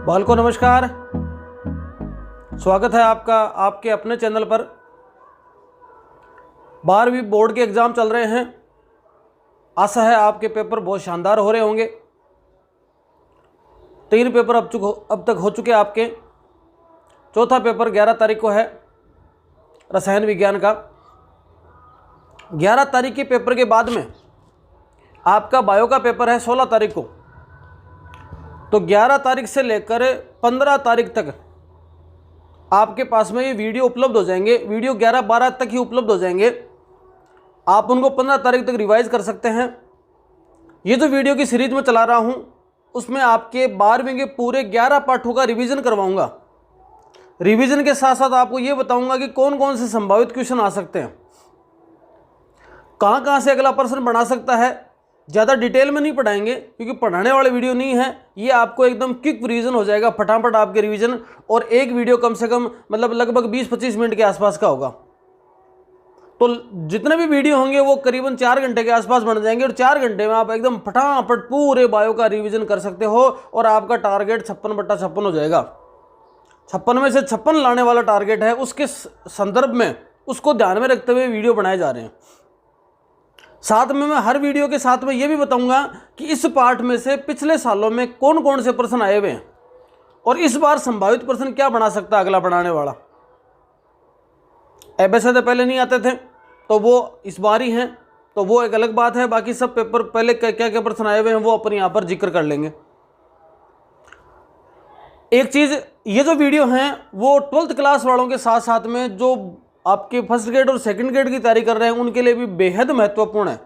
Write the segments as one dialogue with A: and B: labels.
A: बालको नमस्कार, स्वागत है आपका आपके अपने चैनल पर। 12वीं बोर्ड के एग्ज़ाम चल रहे हैं। आशा है आपके पेपर बहुत शानदार हो रहे होंगे। 3 पेपर अब तक हो चुके आपके। चौथा पेपर 11 तारीख को है, रसायन विज्ञान का। 11 तारीख के पेपर के बाद में आपका बायो का पेपर है 16 तारीख को। तो 11 तारीख से लेकर 15 तारीख तक आपके पास में ये वीडियो उपलब्ध हो जाएंगे। वीडियो 11-12 तक ही उपलब्ध हो जाएंगे। आप उनको 15 तारीख तक रिवाइज कर सकते हैं। ये जो वीडियो की सीरीज में चला रहा हूँ उसमें आपके 12वीं के पूरे 11 पाठों का रिवीजन करवाऊंगा। रिवीजन के साथ साथ आपको ये बताऊंगा कि कौन कौन से संभावित क्वेश्चन आ सकते हैं, कहाँ कहाँ से अगला प्रश्न बना सकता है। ज़्यादा डिटेल में नहीं पढ़ाएंगे क्योंकि पढ़ाने वाले वीडियो नहीं है। ये आपको एकदम क्विक रिवीजन हो जाएगा, फटाफट आपके रिवीजन। और एक वीडियो कम से कम मतलब लगभग 20-25 मिनट के आसपास का होगा। तो जितने भी वीडियो होंगे वो करीबन 4 घंटे के आसपास बन जाएंगे और 4 घंटे में आप एकदम फटाफट पूरे बायो का रिवीजन कर सकते हो और आपका टारगेट 56/56 हो जाएगा। 56 में से 56 लाने वाला टारगेट है, उसके संदर्भ में उसको ध्यान में रखते हुए वीडियो बनाए जा रहे हैं। साथ में मैं हर वीडियो के साथ में ये भी बताऊंगा कि इस पाठ में से पिछले सालों में कौन कौन से प्रश्न आए हुए हैं और इस बार संभावित प्रश्न क्या बना सकता है अगला बनाने वाला। ऐसे तो पहले नहीं आते थे, तो वो इस बार ही हैं, तो वो एक अलग बात है। बाकी सब पेपर पहले क्या क्या प्रश्न आए हुए हैं वो अपन यहाँ पर जिक्र कर लेंगे। एक चीज़, ये जो वीडियो हैं वो 12th क्लास वालों के साथ साथ में जो आपके फर्स्ट ग्रेड और सेकंड ग्रेड की तैयारी कर रहे हैं उनके लिए भी बेहद महत्वपूर्ण है।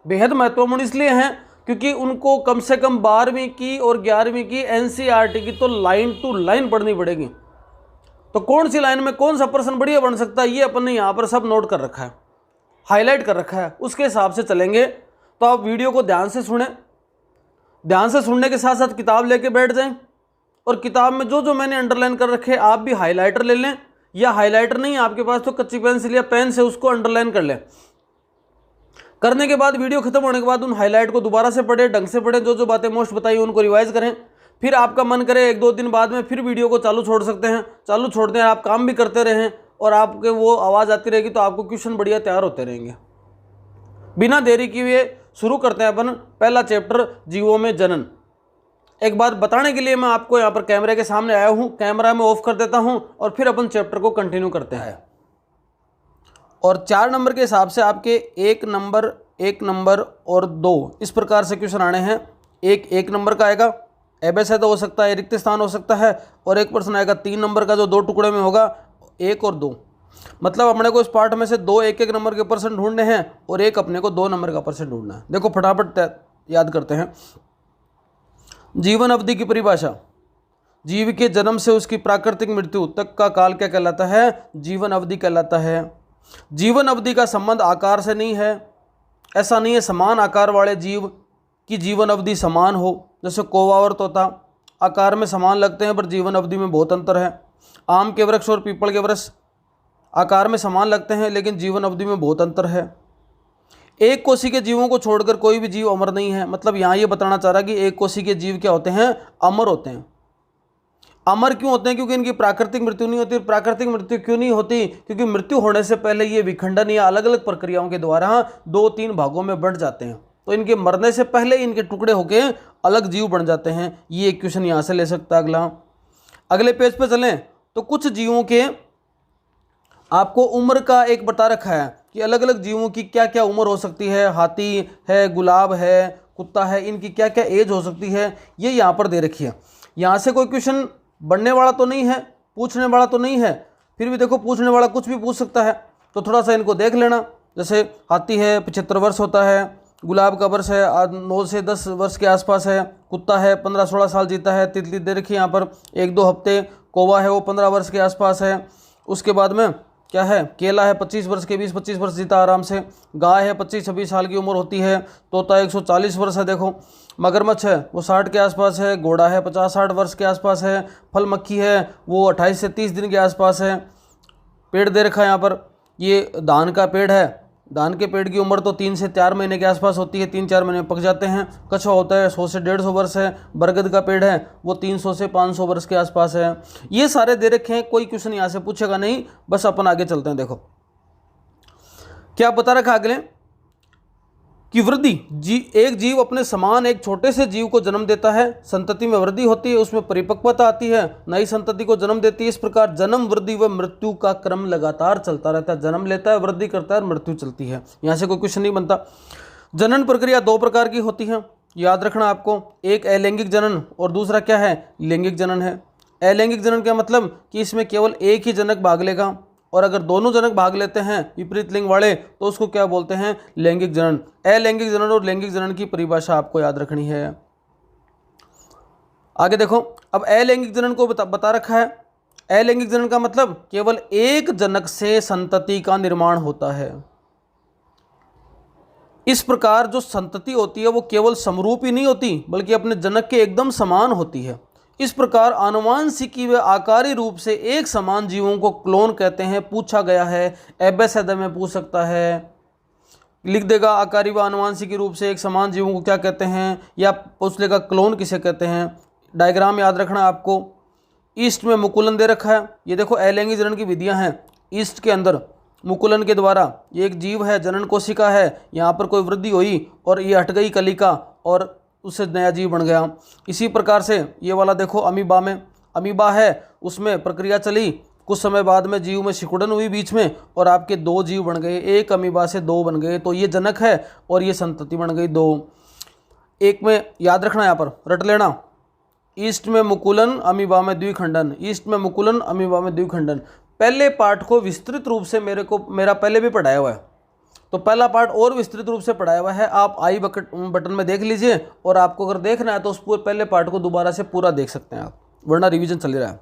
A: बेहद महत्वपूर्ण इसलिए हैं क्योंकि उनको कम से कम 12वीं की और 11वीं की एनसीईआरटी की तो लाइन टू लाइन पढ़नी पड़ेगी। तो कौन सी लाइन में कौन सा प्रश्न बढ़िया बन सकता है ये अपन ने यहाँ पर सब नोट कर रखा है, हाईलाइट कर रखा है। उसके हिसाब से चलेंगे। तो आप वीडियो को ध्यान से सुने। ध्यान से सुनने के साथ साथ किताब लेके बैठ जाएं और किताब में जो जो मैंने अंडरलाइन कर रखे आप भी हाईलाइटर ले लें, या हाइलाइटर नहीं है आपके पास तो कच्ची पेंसिल या पेन से उसको अंडरलाइन कर लें। करने के बाद वीडियो खत्म होने के बाद उन हाईलाइट को दोबारा से पढ़ें, ढंग से पढ़ें, जो जो बातें मोस्ट बताई उनको रिवाइज करें। फिर आपका मन करे 1-2 दिन बाद में फिर वीडियो को चालू छोड़ सकते हैं। चालू छोड़ दें, आप काम भी करते रहें और आपके वो आवाज़ आती रहेगी तो आपको क्वेश्चन बढ़िया तैयार होते रहेंगे। बिना देरी किए शुरू करते हैं अपन पहला चैप्टर, जीवों में जनन। एक बात बताने के लिए मैं आपको यहाँ पर कैमरे के सामने आया हूँ। कैमरा मैं ऑफ कर देता हूँ और फिर अपन चैप्टर को कंटिन्यू करते हैं। और 4 नंबर के हिसाब से आपके 1 नंबर और 2 इस प्रकार से क्वेश्चन आने हैं। एक नंबर का आएगा, एबेस तो हो सकता है, रिक्त स्थान हो सकता है, और एक प्रश्न आएगा 3 नंबर का जो 2 टुकड़े में होगा, 1 और 2। मतलब अपने को इस पार्ट में से 2 1-1 नंबर के प्रश्न ढूंढने हैं और एक अपने को 2 नंबर का प्रश्न ढूंढना है। देखो फटाफट याद करते हैं। जीवन अवधि की परिभाषा, जीव के जन्म से उसकी प्राकृतिक मृत्यु तक का काल क्या कहलाता है? जीवन अवधि कहलाता है। जीवन अवधि का संबंध आकार से नहीं है। ऐसा नहीं है समान आकार वाले जीव की जीवन अवधि समान हो, जैसे कौवा और तोता आकार में समान लगते हैं पर जीवन अवधि में बहुत अंतर है। आम के वृक्ष और पीपल के वृक्ष आकार में समान लगते हैं लेकिन जीवन अवधि में बहुत अंतर है। एक कोशी के जीवों को छोड़कर कोई भी जीव अमर नहीं है। मतलब यहाँ ये बताना चाह रहा है कि एक कोशी के जीव क्या होते हैं? अमर होते हैं। अमर क्यों होते हैं? क्योंकि इनकी प्राकृतिक मृत्यु नहीं होती। प्राकृतिक मृत्यु क्यों नहीं होती? क्योंकि मृत्यु होने से पहले ये विखंडन या अलग अलग प्रक्रियाओं के द्वारा 2-3 भागों में बढ़ जाते हैं। तो इनके मरने से पहले इनके टुकड़े होकर अलग जीव बन जाते हैं। ये एक क्वेश्चन यहाँ से ले सकता है। अगले पेज पे चलें तो कुछ जीवों के आपको उम्र का एक बता रखा है कि अलग अलग जीवों की क्या क्या उम्र हो सकती है। हाथी है, गुलाब है, कुत्ता है, इनकी क्या क्या एज हो सकती है ये यहाँ पर दे रखी है। यहाँ से कोई क्वेश्चन बनने वाला तो नहीं है, पूछने वाला तो नहीं है, फिर भी देखो पूछने वाला कुछ भी पूछ सकता है। तो थोड़ा सा इनको देख लेना। जैसे हाथी है 75 वर्ष होता है, गुलाब का वर्ष है 9 से 10 वर्ष के आसपास है, कुत्ता है 15-16 साल जीता है, तितली दे रखी है यहाँ पर 1-2 हफ्ते, कौवा है वो 15 वर्ष के आसपास है। उसके बाद में क्या है? केला है 25 वर्ष के 20-25 वर्ष जीता आराम से। गाय है 25-26 साल की उम्र होती है। तोता 140 वर्ष है। देखो मगरमच्छ है वो 60 के आसपास है। घोड़ा है 50-60 वर्ष के आसपास है। फल मक्खी है वो 28 से 30 दिन के आसपास है। पेड़ दे रखा है यहाँ पर, ये धान का पेड़ है धान के पेड़ की उम्र तो 3 से 4 महीने के आसपास होती है, 3-4 महीने में पक जाते हैं। कछुआ होता है 100 से 150 वर्ष है। बरगद का पेड़ है वो 300 से 500 वर्ष के आसपास है। ये सारे दे रखे हैं, कोई क्वेश्चन यहाँ से पूछेगा नहीं, बस अपन आगे चलते हैं। देखो क्या बता रखा अगले कि वृद्धि एक जीव अपने समान एक छोटे से जीव को जन्म देता है, संतति में वृद्धि होती है, उसमें परिपक्वता आती है, नई संतति को जन्म देती है। इस प्रकार जन्म, वृद्धि व मृत्यु का क्रम लगातार चलता रहता है। जन्म लेता है, वृद्धि करता है और मृत्यु चलती है। यहाँ से कोई क्वेश्चन नहीं बनता। जनन प्रक्रिया 2 प्रकार की होती है, याद रखना आपको। एक अलैंगिक जनन और दूसरा क्या है, लैंगिक जनन है। अलैंगिक जनन का मतलब कि इसमें केवल एक ही जनक भाग लेगा, और अगर दोनों जनक भाग लेते हैं विपरीत लिंग वाले तो उसको क्या बोलते हैं, लैंगिक जनन। अलैंगिक जनन और लैंगिक जनन की परिभाषा आपको याद रखनी है। आगे देखो, अब अलैंगिक जनन को बता रखा है। अलैंगिक जनन का मतलब केवल एक जनक से संतति का निर्माण होता है। इस प्रकार जो संतति होती है वो केवल समरूप ही नहीं होती बल्कि अपने जनक के एकदम समान होती है। इस प्रकार आनुवांशिकी व आकारी रूप से एक समान जीवों को क्लोन कहते हैं। पूछा गया है, एबेसेदा में पूछ सकता है, लिख देगा आकारी व आनुवांशिकी रूप से एक समान जीवों को क्या कहते हैं, या पूछ लेगा क्लोन किसे कहते हैं। डायग्राम याद रखना आपको। ईस्ट में मुकुलन दे रखा है। ये देखो अलैंगिक जनन की विधियां हैं। ईस्ट के अंदर मुकुलन के द्वारा एक जीव है, जनन कोशिका है, यहाँ पर कोई वृद्धि हुई और ये हट गई कलिका और उससे नया जीव बन गया। इसी प्रकार से ये वाला देखो अमीबा में, अमीबा है उसमें प्रक्रिया चली, कुछ समय बाद में जीव में सिकुड़न हुई बीच में और आपके 2 जीव बन गए, एक अमीबा से 2 बन गए। तो ये जनक है और ये संतति बन गई 2। एक में याद रखना, यहाँ पर रट लेना, ईस्ट में मुकुलन, अमीबा में द्विखंडन। ईस्ट में मुकुलन, अमीबा में द्विखंडन। पहले पार्ट को विस्तृत रूप से मेरा पहले भी पढ़ाया हुआ है, तो पहला पार्ट और विस्तृत रूप से पढ़ाया हुआ है, आप आई बटन में देख लीजिए। और आपको अगर देखना है तो उस पहले पार्ट को दोबारा से पूरा देख सकते हैं आप, वरना रिवीजन चल रहा है।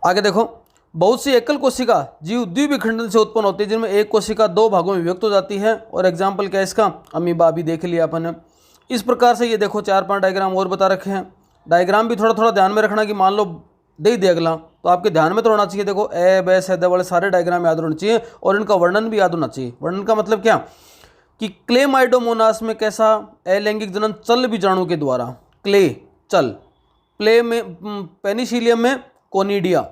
A: आगे देखो, बहुत सी एकल कोशिका जीव द्विविखंडन से उत्पन्न होती है, जिनमें एक कोशिका 2 भागों में विभक्त हो जाती है। और एग्जाम्पल क्या है इसका, अमीबा भी देख लिया अपन ने। इस प्रकार से ये देखो 4-5 डायग्राम और बता रखे हैं। डायग्राम भी थोड़ा थोड़ा ध्यान में रखना कि मान लो दे अगला तो आपके ध्यान में तो होना चाहिए। देखो ए बे से द वाले सारे डायग्राम याद होने चाहिए और इनका वर्णन भी याद होना चाहिए। वर्णन का मतलब क्या कि क्लेमाइडोमोनास में कैसा अलैंगिक जनन चल बीजाणु के द्वारा, क्ले चल, प्ले में पेनिसिलियम में कोनिडिया,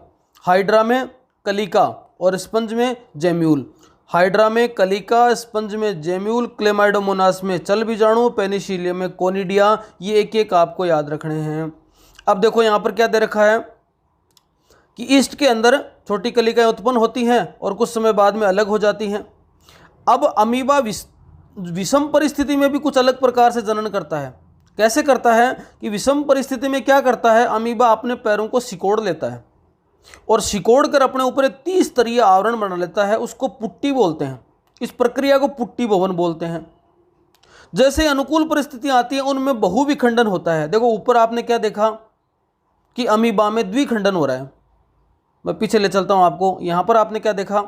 A: हाइड्रा में कलिका और स्पंज में जेम्यूल। हाइड्रा में कलिका, स्पंज में जेम्यूल, क्लेमाइडोमोनास में चल बीजाणु, पेनिसिलियम में कोनिडिया। ये एक एक आपको याद रखने हैं। अब देखो यहाँ पर क्या दे रखा है कि ईस्ट के अंदर छोटी कलिकाएं उत्पन्न होती हैं और कुछ समय बाद में अलग हो जाती हैं। अब अमीबा विषम परिस्थिति में भी कुछ अलग प्रकार से जनन करता है। कैसे करता है कि विषम परिस्थिति में क्या करता है, अमीबा अपने पैरों को सिकोड़ लेता है और सिकोड़ कर अपने ऊपर एक 30 स्तरीय आवरण बना लेता है, उसको पुट्टी बोलते हैं। इस प्रक्रिया को पुट्टी भवन बोलते हैं। जैसे अनुकूल परिस्थितियां आती हैं उनमें बहुविखंडन होता है। देखो ऊपर आपने क्या देखा कि अमीबा में द्विखंडन हो रहा है। मैं पीछे ले चलता हूं आपको। यहाँ पर आपने क्या देखा,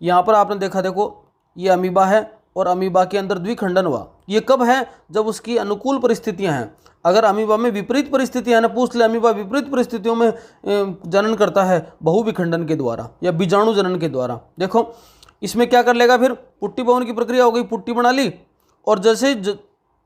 A: यहाँ पर आपने देखा, देखो ये अमीबा है और अमीबा के अंदर द्विखंडन हुआ। ये कब है, जब उसकी अनुकूल परिस्थितियां हैं। अगर अमीबा में विपरीत परिस्थितियां ना, पूछ ले अमीबा विपरीत परिस्थितियों में जनन करता है बहुविखंडन के द्वारा या बीजाणु जनन के द्वारा। देखो इसमें क्या कर लेगा, फिर पुट्टी भवन की प्रक्रिया हो गई, पुट्टी बना ली और जैसे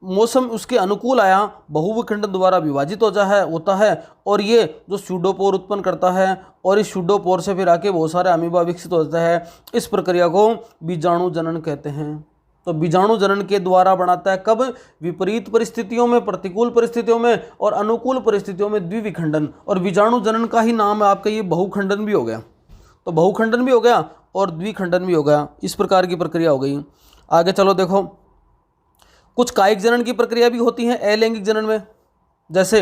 A: मौसम उसके अनुकूल आया बहुविखंडन द्वारा विभाजित होता है और ये जो स्यूडोपोर उत्पन्न करता है और इस स्यूडोपोर से फिर आके बहुत सारे अमीबा विकसित होता है। इस प्रक्रिया को बीजाणु जनन कहते हैं। तो बीजाणु जनन के द्वारा बनाता है, कब, विपरीत परिस्थितियों में, प्रतिकूल परिस्थितियों में और अनुकूल परिस्थितियों में द्विविखंडन। और बीजाणु जनन का ही नाम है आपका ये बहुखंडन भी हो गया। तो बहुखंडन भी हो गया और द्विखंडन भी हो गया। इस प्रकार की प्रक्रिया हो गई। आगे चलो देखो, कुछ कायिक जनन की प्रक्रिया भी होती है अलैंगिक जनन में। जैसे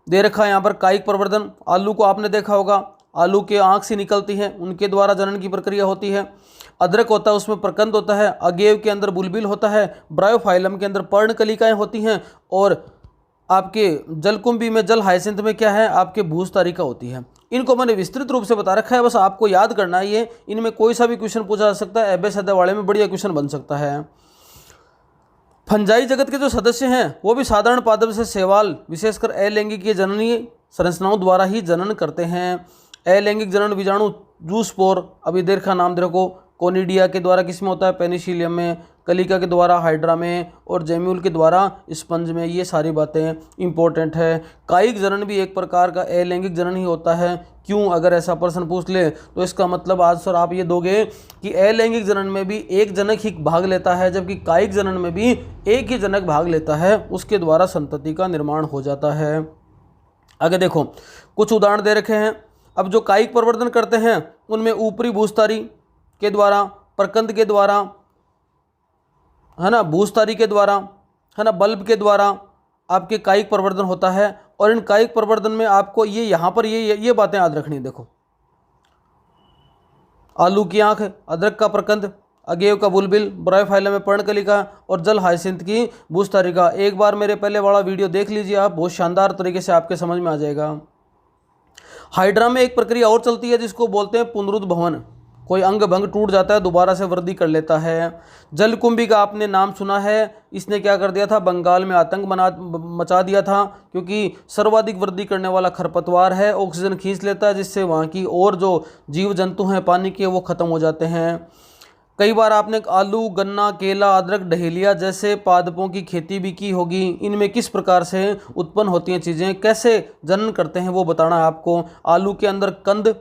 A: दे रखा है यहाँ पर कायिक प्रवर्धन। आलू को आपने देखा होगा, आलू के आँख से निकलती है, उनके द्वारा जनन की प्रक्रिया होती है। अदरक होता है, उसमें प्रकंद होता है। अगेव के अंदर बुलबिल होता है। ब्रायोफाइलम के अंदर पर्णकलिकाएं होती हैं और आपके जलकुंभी में, जल हाइसिंथ में क्या है, आपके भूस्तारिका होती है। इनको मैंने विस्तृत रूप से बता रखा है, बस आपको याद करना है। ये इनमें कोई सा भी क्वेश्चन पूछा जा सकता है, एबे सदा वाले में बढ़िया क्वेश्चन बन सकता है। फंजाई जगत के जो सदस्य हैं वो भी साधारण पादप से शैवाल, विशेषकर अलैंगिक जननीय संरचनाओं द्वारा ही जनन करते हैं। अलैंगिक जनन बीजाणु जूस्पोर, अभी देर का नाम देखो, कोनिडिया के द्वारा किस में होता है, पेनिसिलियम में, कलिका के द्वारा हाइड्रा में, और जेम्यूल के द्वारा स्पंज में। ये सारी बातें इंपॉर्टेंट है। कायिक जनन भी एक प्रकार का अलैंगिक जनन ही होता है। क्यों, अगर ऐसा प्रश्न पूछ ले तो इसका मतलब आंसर आप ये दोगे कि अलैंगिक जनन में भी एक जनक ही भाग लेता है, जबकि कायिक जनन में भी एक ही जनक भाग लेता है, उसके द्वारा संतति का निर्माण हो जाता है। आगे देखो, कुछ उदाहरण दे रखे हैं। अब जो कायिक प्रवर्धन करते हैं उनमें ऊपरी भूस्तारी के द्वारा, प्रकंद के द्वारा, है ना, भूस्तारी के द्वारा, है ना, बल्ब के द्वारा आपके कायिक प्रवर्धन होता है। और इन कायिक प्रवर्धन में आपको ये यहाँ पर ये बातें याद रखनी। देखो, आलू की आंख, अदरक का प्रकंद, अगेव का बुलबिल, ब्रायोफाइलम में पर्णकलिका और जल हाइसिंथ की भूस्तारिका। एक बार मेरे पहले वाला वीडियो देख लीजिए आप, बहुत शानदार तरीके से आपके समझ में आ जाएगा। हाइड्रा में एक प्रक्रिया और चलती है जिसको बोलते हैं पुनरुद्भवन। कोई अंग भंग टूट जाता है, दोबारा से वृद्धि कर लेता है। जलकुंभी का आपने नाम सुना है, इसने क्या कर दिया था, बंगाल में आतंक मचा दिया था, क्योंकि सर्वाधिक वृद्धि करने वाला खरपतवार है, ऑक्सीजन खींच लेता है, जिससे वहाँ की और जो जीव जंतु हैं पानी के वो खत्म हो जाते हैं। कई बार आपने आलू, गन्ना, केला, अदरक, डहेलिया जैसे पादपों की खेती भी की होगी। इनमें किस प्रकार से उत्पन्न होती हैं चीज़ें, कैसे जनन करते हैं वो बताना है आपको। आलू के अंदर कंद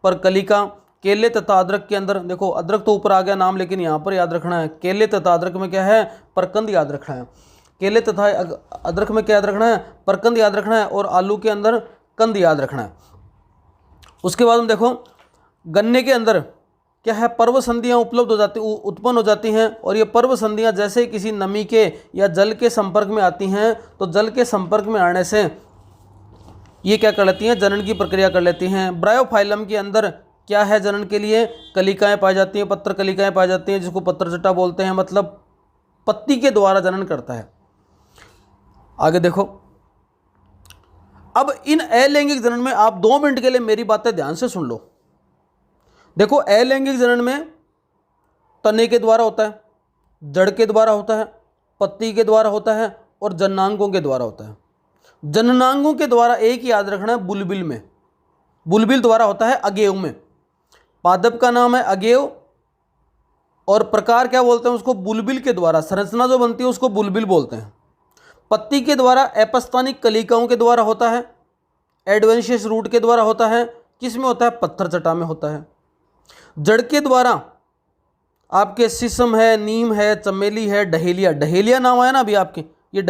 A: पर कलिका, केले तथा अदरक के अंदर, देखो अदरक तो ऊपर आ गया नाम, लेकिन यहाँ पर याद रखना है केले तथा अदरक में क्या है, परकंद याद रखना है। केले तथा अदरक में क्या याद रखना है, परकंद याद रखना है, और आलू के अंदर कंद याद रखना है। उसके बाद में देखो, गन्ने के अंदर क्या है, पर्व संधियाँ उत्पन्न हो जाती हैं, और ये पर्व संधियाँ जैसे किसी नमी के या जल के संपर्क में आती हैं, तो जल के संपर्क में आने से ये क्या कर लेती हैं, जनन की प्रक्रिया कर लेती हैं। ब्रायोफाइलम के अंदर क्या है, जनन के लिए कलिकाएं पाई जाती हैं, पत्र कलिकाएं पाई जाती हैं, जिसको पत्रचट्टा बोलते हैं, मतलब पत्ती के द्वारा जनन करता है। आगे देखो, अब इन अलैंगिक जनन में आप 2 मिनट के लिए मेरी बातें ध्यान से सुन लो। देखो, अलैंगिक जनन में तने के द्वारा होता है, जड़ के द्वारा होता है, पत्ती के द्वारा होता है, और जननांगों के द्वारा होता है। जननांगों के द्वारा एक ही याद रखना है, बुलबिल में, बुलबिल द्वारा होता है अगेव में। पादप का नाम है अगेव, और प्रकार क्या बोलते हैं उसको, बुलबिल के द्वारा। संरचना जो बनती है उसको बुलबिल बोलते हैं। पत्ती के द्वारा अपस्थानिक कलिकाओं के द्वारा होता है, एडवेंशियस रूट के द्वारा होता है, किस में होता है, पत्थरचट्टा में होता है। जड़ के द्वारा आपके शीशम है, नीम है, चमेली है, डहेलिया, डहेलिया नाम आया ना अभी आपके, ये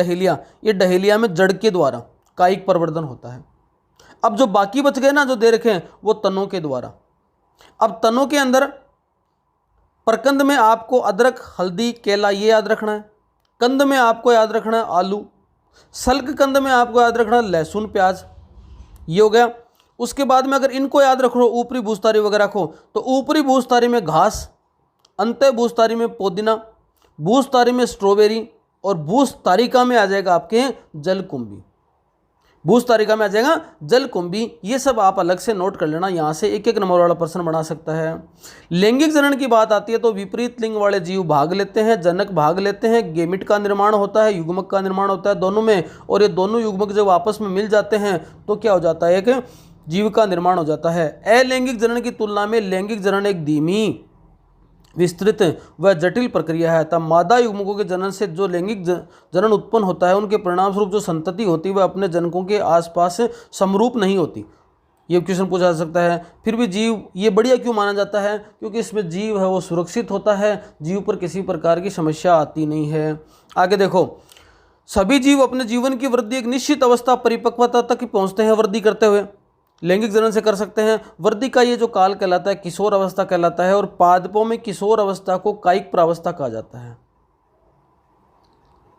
A: डहेलिया में जड़ के द्वारा कायिक प्रवर्धन होता है। अब जो बाकी बच गए ना, जो दे रखे हैं, वो तनों के द्वारा। अब तनों के अंदर प्रकंद में आपको अदरक, हल्दी, केला ये याद रखना है। कंद में आपको याद रखना है आलू। सल्क कंद में आपको याद रखना है लहसुन, प्याज, ये हो गया। उसके बाद में अगर इनको याद रखो, ऊपरी भूस्तारी वगैरह रखो, तो ऊपरी भूस्तारी में घास, अंत्य भूस्तारी में पुदीना, भूस्तारी में स्ट्रॉबेरी, और भूस्तारिका में आ जाएगा आपके जलकुंभी। भूस्तारिका में आ जाएगा जलकुंभी। ये सब आप अलग से नोट कर लेना, यहाँ से एक नंबर वाला प्रश्न बना सकता है। लैंगिक जनन की बात आती है तो विपरीत लिंग वाले जीव भाग लेते हैं, जनक भाग लेते हैं, गेमिट का निर्माण होता है, युग्मक का निर्माण होता है दोनों में, और ये दोनों युग्मक जब आपस में मिल जाते हैं तो क्या हो जाता है, एक जीव का निर्माण हो जाता है। अलैंगिक जनन की तुलना में लैंगिक जनन एक धीमी, विस्तृत व जटिल प्रक्रिया है। तब मादा युग्मकों के जनन से जो लैंगिक जनन उत्पन्न होता है, उनके परिणाम स्वरूप जो संतति होती है वह अपने जनकों के आसपास समरूप नहीं होती। ये क्वेश्चन पूछा जा सकता है। फिर भी जीव ये बढ़िया क्यों माना जाता है, क्योंकि इसमें जीव है वो सुरक्षित होता है, जीव पर किसी प्रकार की समस्या आती नहीं है। आगे देखो, सभी जीव अपने जीवन की वृद्धि एक निश्चित अवस्था, परिपक्वता तक पहुँचते हैं वृद्धि करते हुए, लैंगिक जनन से कर सकते हैं। वृद्धि का ये जो काल कहलाता है किशोर अवस्था कहलाता है, और पादपों में किशोर अवस्था को कायिक प्रावस्था कहा जाता है।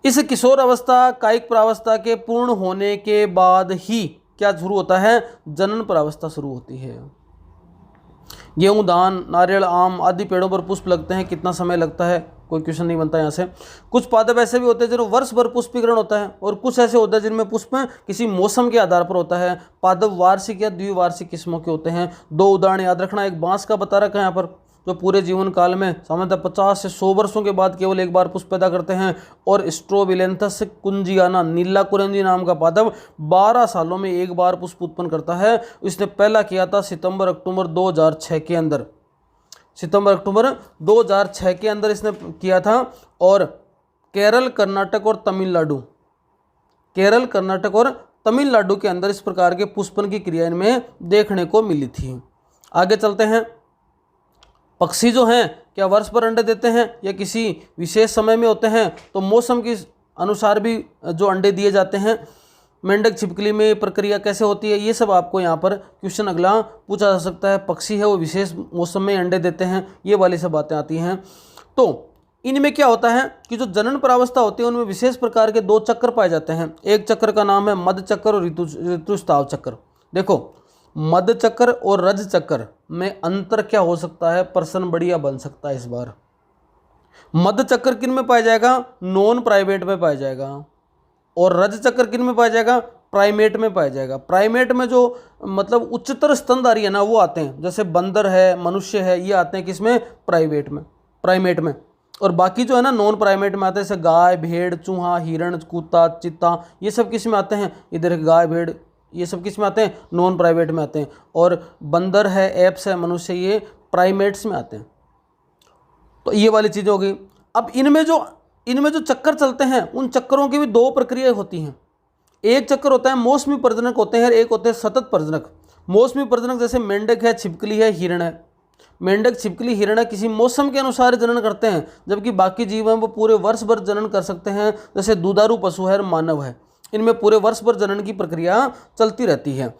A: इस किशोर अवस्था, कायिक प्रावस्था के पूर्ण होने के बाद ही क्या शुरू होता है, जनन प्रावस्था शुरू होती है। गेहूं, धान, नारियल, आम आदि पेड़ों पर पुष्प लगते हैं, कितना समय लगता है, कोई क्वेश्चन नहीं बनता यहाँ से। कुछ पादप ऐसे भी होते हैं जिनमें वर्ष भर पुष्पीकरण होता है, और कुछ ऐसे होते हैं जिनमें पुष्प किसी मौसम के आधार पर होता है। पादप वार्षिक या द्विवार्षिक किस्मों के होते हैं। 2 उदाहरण याद रखना, एक बांस का बता रखा है यहाँ पर, जो पूरे जीवन काल में सामान्यतः 50 से 100 वर्षों के बाद केवल एक बार पुष्प पैदा करते हैं। और स्ट्रोबिलेंथस कुंजियाना, नीला कुरंजी नाम का पादप 12 सालों में एक बार पुष्प उत्पन्न करता है। इसने पहला किया था सितंबर-अक्टूबर 2006 के अंदर। सितंबर अक्टूबर 2006 के अंदर इसने किया था। और केरल, कर्नाटक और तमिलनाडु, केरल, कर्नाटक और तमिलनाडु के अंदर इस प्रकार के पुष्पन की क्रिया इनमें देखने को मिली थी। आगे चलते हैं। पक्षी जो हैं क्या वर्ष भर अंडे देते हैं या किसी विशेष समय में होते हैं? तो मौसम के अनुसार भी जो अंडे दिए जाते हैं। मेंढक छिपकली में प्रक्रिया कैसे होती है, ये सब आपको यहाँ पर क्वेश्चन अगला पूछा जा सकता है। पक्षी है वो विशेष मौसम में अंडे देते हैं, ये वाली सब बातें आती हैं। तो इनमें क्या होता है कि जो जनन प्रावस्था होती है उनमें विशेष प्रकार के 2 चक्र पाए जाते हैं। एक चक्र का नाम है मध्य चक्र और ऋतुस्राव चक्र। देखो, मध्य चक्र और रज चक्र में अंतर क्या हो सकता है, प्रश्न बढ़िया बन सकता है इस बार। मध्य चक्र किन में पाया जाएगा? नॉन प्राइमेट में पाया जाएगा। और रज चक्र किन में पाया जाएगा? प्राइमेट में पाया जाएगा। प्राइमेट में जो मतलब उच्चतर स्तनधारी है ना वो आते हैं, जैसे बंदर है, मनुष्य है, ये आते हैं किसमें? प्राइमेट में। और बाकी जो है ना नॉन प्राइमेट में आते हैं, जैसे गाय, भेड़, चूहा, हिरण, कुत्ता, चित्ता, ये सब किस में आते हैं? इधर गाय, भेड़, ये सब किस में आते हैं? नॉन प्राइवेट में आते हैं। और बंदर है, एप्स है, मनुष्य, ये प्राइमेट्स में आते हैं। तो ये वाली चीज़ हो गई। अब इनमें जो चक्कर चलते हैं उन चक्करों की भी 2 प्रक्रियाएं होती हैं। एक चक्कर होता है मौसमी प्रजनक होते हैं, एक होते हैं सतत प्रजनक। मौसमी प्रजनक जैसे मेंढक है, छिपकली है, हिरण है। मेंढक, छिपकली, हिरण किसी मौसम के अनुसार जनन करते हैं, जबकि बाकी जीव हैं वो पूरे वर्ष भर जनन कर सकते हैं, जैसे दुधारू पशु है और मानव है। इनमें पूरे वर्ष भर जनन की प्रक्रिया चलती रहती है।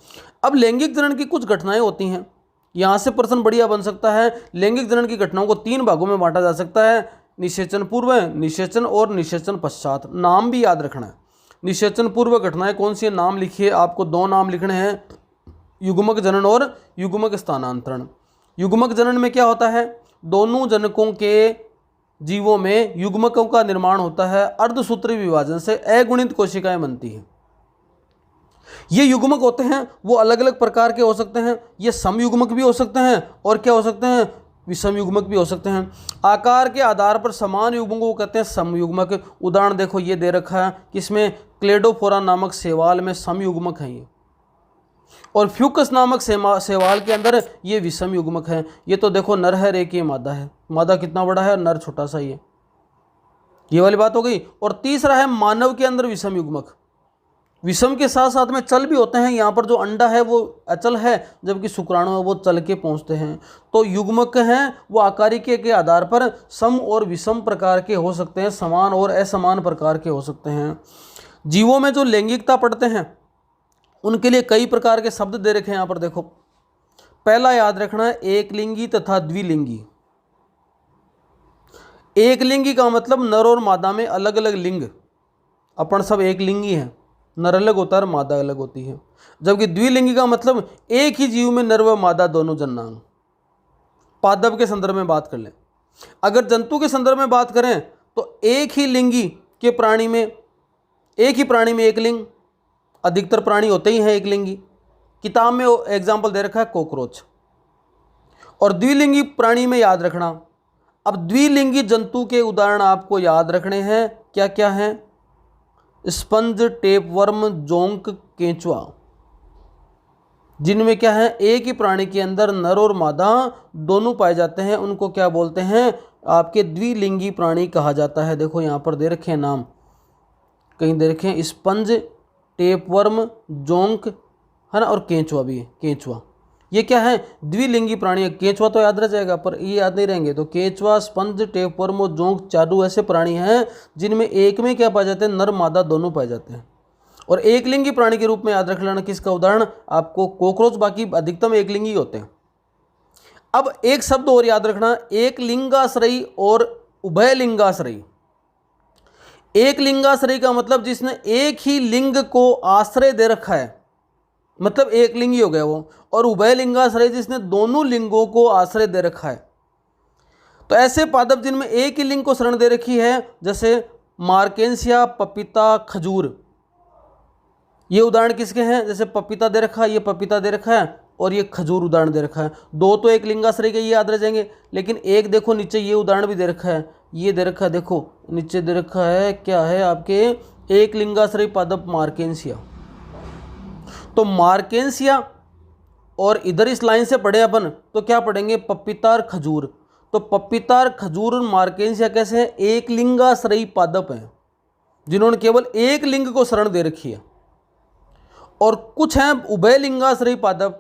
A: अब लैंगिक जनन की कुछ घटनाएं होती हैं, यहाँ से प्रश्न बढ़िया बन सकता है। लैंगिक जनन की घटनाओं को 3 भागों में बांटा जा सकता है, निषेचन पूर्व, निषेचन और निषेचन पश्चात। नाम भी याद रखना है। निषेचन पूर्व घटनाएं कौन सी है, नाम लिखिए। आपको 2 नाम लिखने हैं, युग्मक जनन और युग्मक स्थानांतरण। युग्मक जनन में क्या होता है? दोनों जनकों के जीवों में युग्मकों का निर्माण होता है, अर्धसूत्री विभाजन से अगुणित कोशिकाएं बनती हैं। ये युग्मक होते हैं वो अलग अलग प्रकार के हो सकते हैं। ये समयुग्मक भी हो सकते हैं और क्या हो सकते हैं? विषम युग्मक भी हो सकते हैं। आकार के आधार पर समान युग्मकों को कहते हैं समयुग्मक। उदाहरण देखो ये दे रखा है, किसमें? क्लेडोफोरा नामक शैवाल में समयुग्मक है ये, और फ्यूकस नामक शैवाल के अंदर ये विषम युग्मक है। ये तो देखो नर है, एक ये मादा है। मादा कितना बड़ा है और नर छोटा सा ही है, ये वाली बात हो गई। और तीसरा है मानव के अंदर विषम युग्मक। विषम के साथ साथ में चल भी होते हैं। यहाँ पर जो अंडा है वो अचल है, जबकि शुक्राणु है वो चल के पहुँचते हैं। तो युग्मक हैं वो आकारिकी के आधार पर सम और विषम प्रकार के हो सकते हैं, समान और असमान प्रकार के हो सकते हैं। जीवों में जो लैंगिकता पढ़ते हैं उनके लिए कई प्रकार के शब्द दे रखे हैं यहाँ पर देखो। पहला याद रखना है एकलिंगी तथा द्विलिंगी। एकलिंगी का मतलब नर और मादा में अलग अलग लिंग, अपन सब एक लिंगी हैं, नर अलग होता है और मादा अलग होती है। जबकि द्विलिंगी का मतलब एक ही जीव में नर व मादा दोनों जन्नांग। पादप के संदर्भ में बात कर लें। अगर जंतु के संदर्भ में बात करें तो एक ही लिंगी के प्राणी में, एक ही प्राणी में एक लिंग, अधिकतर प्राणी होते ही हैं एक लिंगी। किताब में एग्जाम्पल दे रखा है कॉकरोच। और द्विलिंगी प्राणी में याद रखना। अब द्विलिंगी जंतु के उदाहरण आपको याद रखने हैं, क्या क्या हैं? स्पंज, टेपवर्म, जोंक, केंचुआ, जिनमें क्या है एक ही प्राणी के अंदर नर और मादा दोनों पाए जाते हैं। उनको क्या बोलते हैं? आपके द्विलिंगी प्राणी कहा जाता है। देखो यहाँ पर दे रखे हैं नाम, कहीं दे रखे हैं स्पंज, टेपवर्म, जोंक है ना, और केंचुआ भी है। केंचुआ ये क्या है? द्विलिंगी प्राणी है। केंचुआ तो याद रह जाएगा पर ये याद नहीं रहेंगे। तो केंचुआ, स्पंज, टेपवर्म और जोंक चारों ऐसे प्राणी हैं जिनमें एक में क्या पाए जाते हैं? नर मादा दोनों पाए जाते हैं। और एकलिंगी प्राणी के रूप में याद रख लेना किसका उदाहरण? आपको कॉकरोच, बाकी अधिकतम एकलिंगी होते हैं। अब एक शब्द और याद रखना, एक लिंगाश्रयी और उभयलिंगाश्रयी। एक लिंगाश्रयी का मतलब जिसने एक ही लिंग को आश्रय दे रखा है, मतलब एक लिंगी हो गया वो। और उभयलिंगाश्रयी जिसने दोनों लिंगों को आश्रय दे रखा है। तो ऐसे पादप जिनमें एक ही लिंग को शरण दे रखी है, जैसे मार्केंसिया, पपीता, खजूर, ये उदाहरण किसके हैं? जैसे पपीता दे रखा है, ये पपीता दे रखा है, और ये खजूर उदाहरण दे रखा है। 2 तो एक लिंगाश्रय के ये याद रह जाएंगे, लेकिन एक देखो नीचे ये उदाहरण भी दे रखा है, ये दे रखा है, देखो नीचे दे रखा है, क्या है आपके? एक लिंगाश्रय पादप मार्केंसिया। तो मार्केंसिया और इधर इस लाइन से पढ़े अपन तो क्या पढ़ेंगे? पपीता और खजूर। तो पपीता, खजूर और मार्केंसिया कैसे हैं? एक लिंगाश्रयी पादप हैं जिन्होंने केवल एक लिंग को शरण दे रखी है। और कुछ हैं उभय लिंगाश्रयी पादप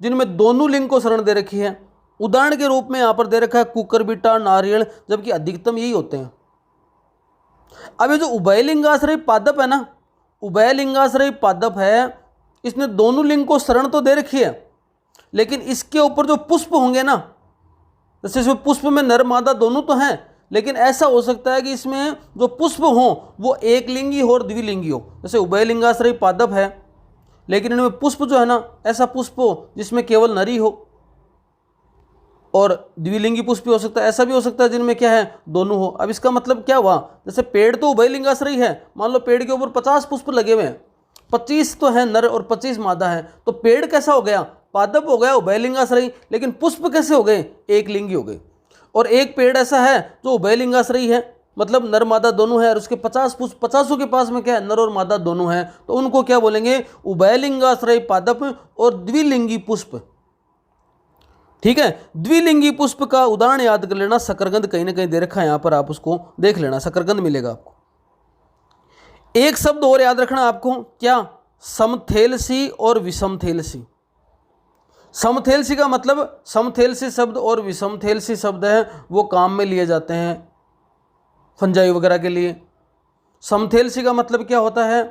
A: जिनमें दोनों लिंग को शरण दे रखी है। उदाहरण के रूप में यहां पर दे रखा है कुकुरबिटा, नारियल, जबकि अधिकतम यही होते हैं। अब ये जो उभय लिंगाश्रयी पादप है ना, उभय लिंगाश्रयी पादप है, इसने दोनों लिंग को शरण तो दे रखी है, लेकिन इसके ऊपर जो पुष्प होंगे ना, जैसे इसमें पुष्प में नर मादा दोनों तो हैं, लेकिन ऐसा हो सकता है कि इसमें जो पुष्प हो वो एक लिंगी हो और द्विलिंगी हो। जैसे उभय लिंगाश्रयी पादप है, लेकिन इनमें पुष्प जो है ना, ऐसा पुष्प हो जिसमें केवल नरी हो, और द्विलिंगी पुष्प भी हो सकता है। ऐसा भी हो सकता है जिनमें क्या है, दोनों हो। अब इसका मतलब क्या हुआ, जैसे पेड़ तो उभय लिंगाश्रयी है, मान लो पेड़ के ऊपर 50 पुष्प लगे हुए हैं, 25 तो है नर और 25 मादा है, तो पेड़ कैसा हो गया, पादप हो गया उभय लिंगाश्रयी, लेकिन पुष्प कैसे हो गए, एक लिंगी हो गए। और एक पेड़ ऐसा है जो उभय लिंगाश्रयी है, मतलब नर मादा दोनों है, और उसके 50 पुष्प, 50 के पास में क्या है, नर और मादा दोनों है, तो उनको क्या बोलेंगे, उभय लिंगाश्रयी पादप और द्विलिंगी पुष्प। ठीक है, द्विलिंगी पुष्प का उदाहरण याद कर लेना, शकरकंद कहीं ना कहीं दे रखा है यहां पर, आप उसको देख लेना, शकरकंद मिलेगा आपको। एक शब्द और याद रखना आपको, क्या, समथेलसी और विषमथेलसी। समथेलसी का मतलब, समथेलसी शब्द और विषमथेलसी शब्द है वो काम में लिए जाते हैं फंजाई वगैरह के लिए। समथेलसी का मतलब क्या होता है,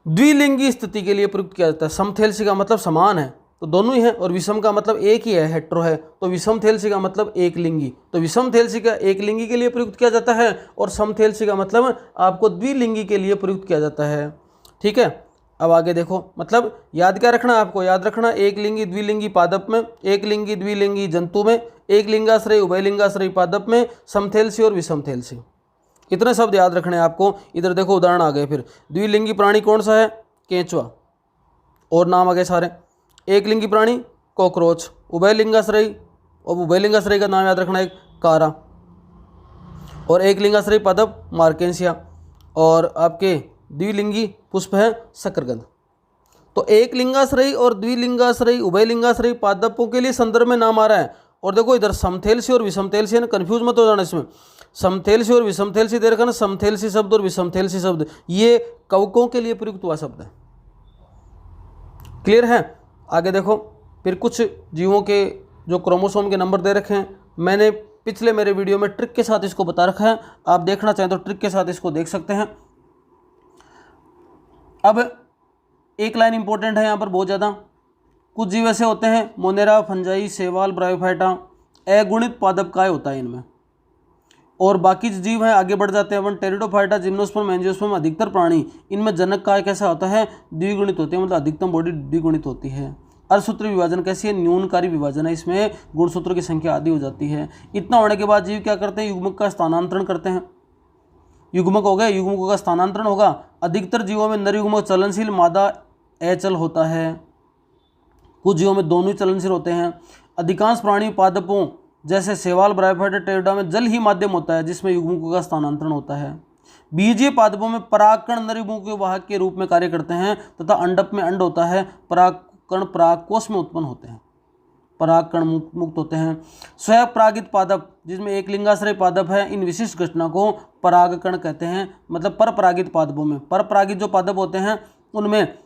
A: द्विलिंगी स्थिति के लिए प्रयुक्त किया जाता है। समथेलसी का मतलब समान है तो दोनों ही है, और विषम का मतलब एक ही है, हेट्रो है, तो विषमथेलसी का मतलब एक लिंगी। तो विषमथेलसी का एक लिंगी के लिए प्रयुक्त किया जाता है, और समथेलसी का मतलब आपको द्विलिंगी के लिए प्रयुक्त किया जाता है। ठीक है, अब आगे देखो, मतलब याद क्या रखना आपको, याद रखना एक लिंगी द्विलिंगी पादप में, एक लिंगी द्विलिंगी जंतु में, एक लिंगाश्रयी उभय लिंगाश्रयी पादप में, समथेलसी और विषमथेलसी, इतने शब्द याद रखने आपको। इधर देखो उदाहरण आ गए फिर। द्विलिंगी प्राणी कौन सा है, केंचुआ, और नाम आ गए सारे। एक लिंगी प्राणी कॉकरोच, उभय लिंगाश्रयी, और उभय लिंगाश्रयी का नाम याद रखना एक कारा, और एक लिंगाश्रयी पादप मार्केंसिया, और आपके द्विलिंगी पुष्प है शकरकंद। तो एक लिंगाश्रयी और द्विलिंगाश्रयी उभय लिंगाश्रयी पादपों के लिए संदर्भ में नाम आ रहा है। और देखो इधर समथेलसी और विषमथेलसी है ना, कंफ्यूज मत हो जाना इसमें। समथेलसी और विषमथेलसी दे रखा ना, समथेलसी शब्द और विषमथेलसी शब्द ये कवकों के लिए प्रयुक्त हुआ शब्द है। क्लियर है? आगे देखो, फिर कुछ जीवों के जो क्रोमोसोम के नंबर दे रखे हैं, मैंने पिछले मेरे वीडियो में ट्रिक के साथ इसको बता रखा है, आप देखना चाहें तो ट्रिक के साथ इसको देख सकते हैं। अब एक लाइन इंपॉर्टेंट है यहाँ पर बहुत ज़्यादा। कुछ जीव ऐसे होते हैं, मोनेरा, फंजाई, शैवाल, ब्रायोफाइटा, अगुणित पादप काय होता है इनमें। और बाकी जो जीव हैं आगे बढ़ जाते हैं अपन, टेरिडोफाइटा, जिम्नोस्पर्म, एंजियोस्पर्म, अधिकतर प्राणी इनमें जनक काय कैसा होता है, द्विगुणित होती है, मतलब अधिकतम बॉडी द्विगुणित होती है। अर्धसूत्र विभाजन कैसी है, न्यूनकारी विभाजन है, इसमें गुणसूत्र की संख्या आधी हो जाती है। इतना होने के बाद जीव क्या करते हैं, युग्मक का स्थानांतरण करते हैं। युग्मक हो गए, युग्मकों का स्थानांतरण होगा। अधिकतर जीवों में नर युग्मक चलनशील, मादा अचल होता है। कुछ जीवों में दोनों ही चलनशील होते हैं। अधिकांश प्राणी पादपों जैसे शैवाल, ब्रायोफाइटा, टेरिडा में जल ही माध्यम होता है जिसमें युग्मकों का स्थानांतरण होता है। बीजीय पादपों में परागकण नर युग्मकों के वाहक के रूप में कार्य करते हैं तथा अंडप में अंड होता है। परागकण परागकोश में उत्पन्न होते हैं, परागकण मुक्त होते हैं। स्वयं परागित पादप जिसमें एक लिंगाश्रय पादप है, इन विशिष्ट घटना को परागकण कहते हैं। मतलब परपरागित पादपों में, परपरागित जो पादप होते हैं उनमें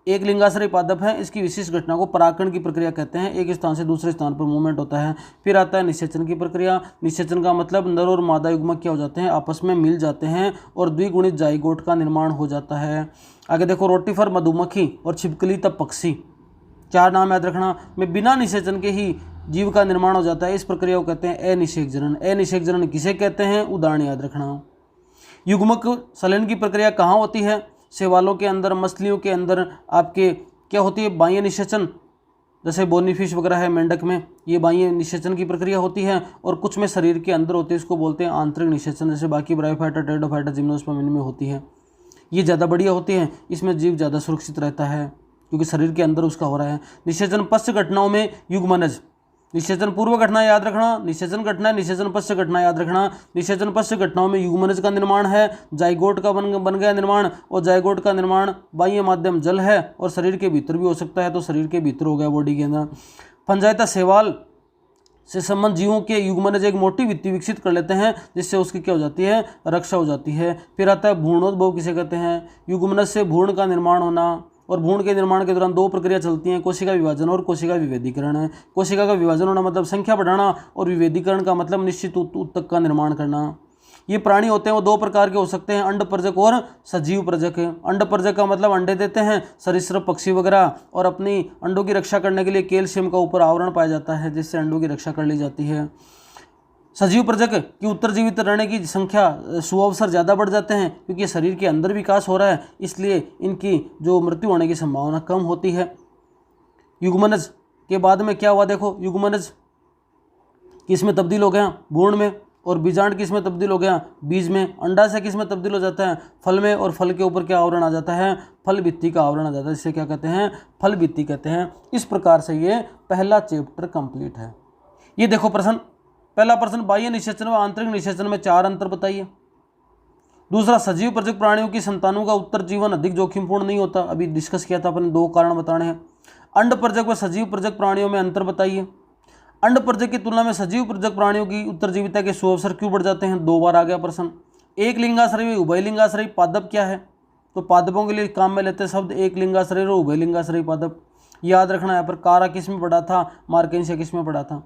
A: एक लिंगाश्रय पादप है, इसकी विशिष्ट घटना को परागकण की प्रक्रिया कहते हैं। एक स्थान से दूसरे स्थान पर मूवमेंट होता है। फिर आता है निषेचन की प्रक्रिया। निषेचन का मतलब नर और मादा युग्मक क्या हो जाते हैं, आपस में मिल जाते हैं और द्विगुणित जाइगोट का निर्माण हो जाता है। आगे देखो, रोटीफर मधुमक्खी और छिपकली तब पक्षी, चार नाम याद रखना, में बिना निषेचन के ही जीव का निर्माण हो जाता है। इस प्रक्रिया को कहते हैं अनिषेक जनन। अनिषेक जनन किसे कहते हैं, उदाहरण याद रखना। युग्मक संलयन की प्रक्रिया कहाँ होती है, शैवालों के अंदर, मछलियों के अंदर आपके क्या होती है, बाह्य निषेचन, जैसे बोनीफिश वगैरह है मेंढक में, ये बाह्य निषेचन की प्रक्रिया होती है। और कुछ में शरीर के अंदर होती है, इसको बोलते हैं आंतरिक निषेचन, जैसे बाकी ब्रायोफाइटा, टेरिडोफाइटा, जिम्नोस्पर्म इनमें होती है। ये ज़्यादा बढ़िया होती है, इसमें जीव ज़्यादा सुरक्षित रहता है क्योंकि शरीर के अंदर उसका हो रहा है। निषेचन पश्च घटनाओं में युग्मनज, निषेचन पूर्व घटना याद रखना, निषेचन घटना, निषेचन पश्च घटना याद रखना। निषेचन पश्च घटनाओं में युग्मनज का निर्माण है, जाइगोट का बन गया निर्माण, और जाइगोट का निर्माण बाह्य माध्यम जल है और शरीर के भीतर भी हो सकता है, तो शरीर के भीतर हो गया बॉडी के अंदर। फंजाइता शैवाल, से संबंध जीवों के युग्मनज एक मोटी भित्ति विकसित कर लेते हैं, जिससे उसकी क्या हो जाती है, रक्षा हो जाती है। फिर आता है भ्रूणोद्भव किसे कहते हैं, युग्मनज से भ्रूण का निर्माण होना, और भ्रूण के निर्माण के दौरान दो प्रक्रिया चलती हैं, कोशिका विभाजन और कोशिका विभेदीकरण है। कोशिका का विभाजन होना मतलब संख्या बढ़ाना, और विभेदीकरण का मतलब निश्चित ऊतक का निर्माण करना। ये प्राणी होते हैं वो दो प्रकार के हो सकते हैं, अंडप्रजक और सजीव प्रजक। अंडप्रजक का मतलब अंडे देते हैं, सरीसृप पक्षी वगैरह, और अपनी अंडों की रक्षा करने के लिए कैल्शियम का ऊपर आवरण पाया जाता है, जिससे अंडों की रक्षा कर ली जाती है। सजीव प्रजक की उत्तरजीवित रहने की संख्या सुअवसर ज़्यादा बढ़ जाते हैं, क्योंकि शरीर के अंदर विकास हो रहा है, इसलिए इनकी जो मृत्यु होने की संभावना कम होती है। युग्मनज के बाद में क्या हुआ, देखो युग्मनज किस में तब्दील हो गया, भ्रूण में, और बीजांड किस में तब्दील हो गया, बीज में। अंडा से किस में तब्दील हो जाता है, फल में, और फल के ऊपर क्या आवरण आ जाता है, फल भित्ति का आवरण आ जाता है, जिसे क्या कहते हैं, फल भित्ति कहते हैं। इस प्रकार से ये पहला चैप्टर कंप्लीट है। ये देखो प्रश्न, पहला प्रश्न, बाह्य निषेचन व आंतरिक निषेचन में 4 अंतर बताइए। दूसरा, सजीव प्रजक प्राणियों की संतानों का उत्तर जीवन अधिक जोखिमपूर्ण नहीं होता, अभी डिस्कस किया था अपन, 2 कारण बताने हैं। अंड प्रजक व सजीव प्रजक प्राणियों में अंतर बताइए। अंड प्रजक की तुलना में सजीव प्रजक प्राणियों की उत्तरजीविता के सुअवसर क्यों बढ़ जाते हैं, 2 बार आ गया प्रश्न। एक लिंगाश्रयी उभयलिंगाश्रयी पादप क्या है, तो पादपों के लिए काम में लेते हैं शब्द एक लिंगाश्रयी और उभयलिंगाश्रयी पादप। याद रखना यहाँ पर कारा किस में पढ़ा था, मार्केंसिया किस में पढ़ा था।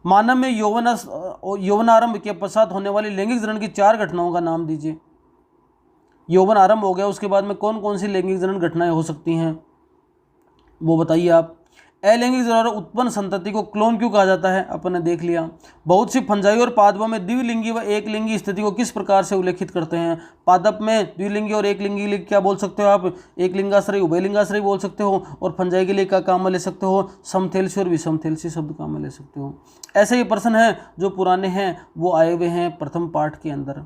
A: मानव में यौवनारंभ के पश्चात होने वाली लैंगिक जनन की 4 घटनाओं का नाम दीजिए। यौवन आरंभ हो गया, उसके बाद में कौन कौन सी लैंगिक जनन घटनाएं हो सकती हैं, वो बताइए आप। अलैंगिक द्वारा उत्पन्न संतति को क्लोन क्यों कहा जाता है, अपन ने देख लिया। बहुत सी फंजाई और पादपों में द्विलिंगी व एकलिंगी स्थिति को किस प्रकार से उल्लेखित करते हैं। पादप में द्विलिंगी और एकलिंगी क्या बोल सकते हो आप, एक लिंगाश्रय उभयलिंगाश्रय बोल सकते हो, और फंजाई के लिए क्या काम में ले सकते हो, समथेल्सी और विषमथेल्सी शब्द काम में ले सकते हो। ऐसे ये प्रश्न हैं जो पुराने हैं, वो आए हुए हैं प्रथम पाठ के अंदर।